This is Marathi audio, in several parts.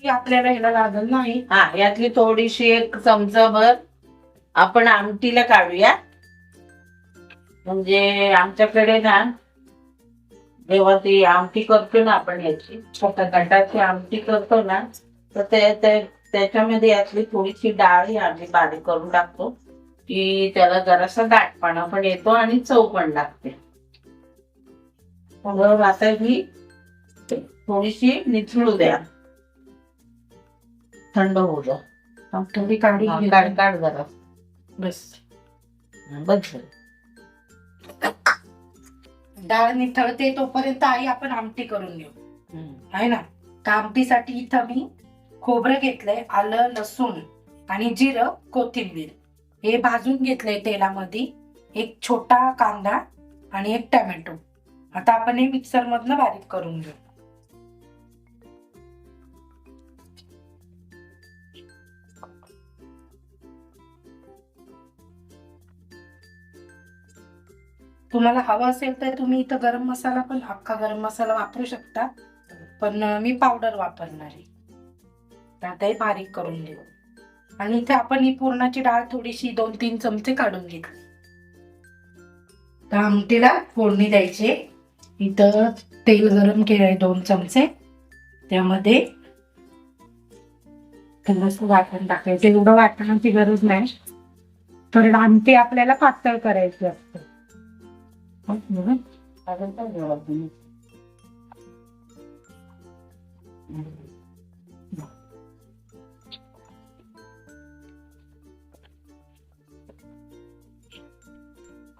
आपल्याला ह्याला लागल नाही. हा, यातली थोडीशी एक चमचाभर आपण आमटीला काढूया. म्हणजे आमच्याकडे ना जेव्हा ती आमटी करतो ना आपण, याची कटाची आमटी करतो ना, तर त्याच्यामध्ये यातली थोडीशी डाळ ही आम्ही बारीक करून टाकतो की त्याला जरासा दाटपणा पण येतो आणि चव पण लागते. मग आता ही थोडीशी निचळू द्या, थंड होऊ द्या. थोडी काढी काढ जरा, बस. बस. डाळ निथळते तोपर्यंत आई आपण आमटी करून घेऊ, आहे ना. तर आमटीसाठी इथं मी खोबरं घेतलंय, आलं, लसूण आणि जिरं, कोथिंबीर हे भाजून घेतलंय तेलामध्ये. एक छोटा कांदा आणि एक टोमॅटो. आता आपण हे मिक्सर मधनं बारीक करून घेऊ. तुम्हाला हवा असेल तर तुम्ही इथं गरम मसाला पण, अख्खा गरम मसाला वापरू शकता, पण मी पावडर वापरणार आहे. तर आता हे बारीक करून घेऊ. आणि इथे आपण ही पुरणाची डाळ थोडीशी 2-3 चमचे काढून घेतली. तर आमटीला फोडणी द्यायची. इथं तेल गरम केलंय 2 चमचे, त्यामध्ये थोडंसं वाटण टाकायचं. एवढं वाटणाची गरज नाही, तर आमटी आपल्याला पातळ करायची असते.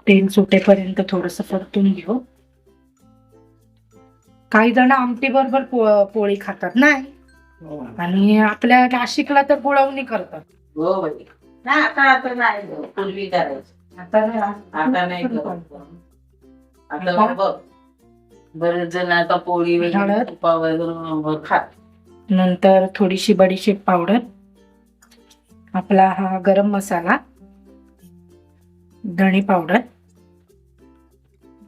तेल सुटेपर्यंत थोडस परतून घेऊ. काही जण आमटी बरोबर पोळी खातात नाही, आणि आपल्या नाशिकला तर गुळवणी करतात. हो बाई, नाही आता नाही, पूर्वी करायचं, आता नाही करत. आता बघ, बरेच जण आता पोळी वगैरे तुपावर खात. नंतर थोडीशी बडीशेप पावडर, आपला हा गरम मसाला, धणे पावडर,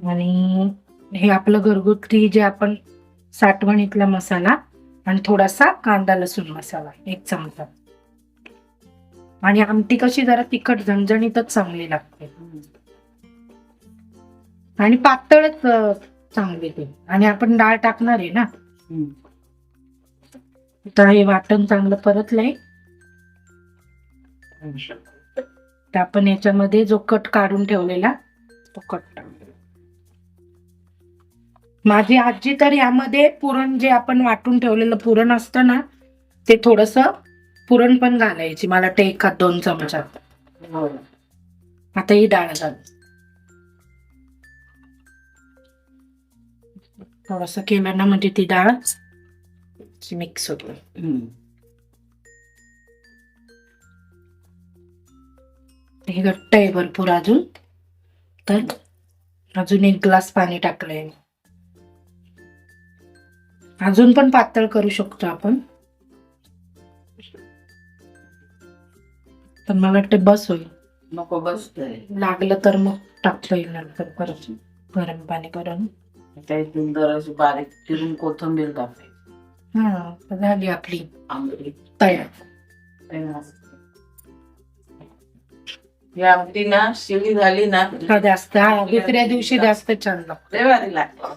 आणि हे आपलं घरगुती जे आपण साठवणीतला मसाला, आणि थोडासा कांदा लसूण मसाला 1 चमचा. आणि आमटी कशी जरा तिखट झणझणीतच चांगली लागते, आणि पातळच चांगली ते. आणि आपण डाळ टाकणार आहे ना, तर हे वाटण चांगलं परतलंय. तर आपण याच्यामध्ये जो कट काढून ठेवलेला तो कट टाकू. माझी आजी तर यामध्ये पुरण, जे आपण वाटून ठेवलेलं पुरण असतं ना, ते थोडस पुरण पण घालायची, मला वाटतं 1-2 चमचा. आता ही डाळ घाल, थोडस केलं ना म्हणजे ती डाळ मिक्स होते. हे घट्ट आहे भरपूर अजून, तर अजून 1 ग्लास पाणी टाकलंय. अजून पण पातळ करू शकतो आपण, पण मला वाटतं बस होईल. नको, बस. लागलं तर मग टाकता येईल नंतर परत गरम पाणी करून. त्यातून जराशी बारीक चिरून कोथिंबीर टाकायची. हा, झाली आपली आमटी तयार. ही आमटी ना शिळी झाली ना जास्त, दुसऱ्या दिवशी जास्त छान लागतं. लय भारी लागते.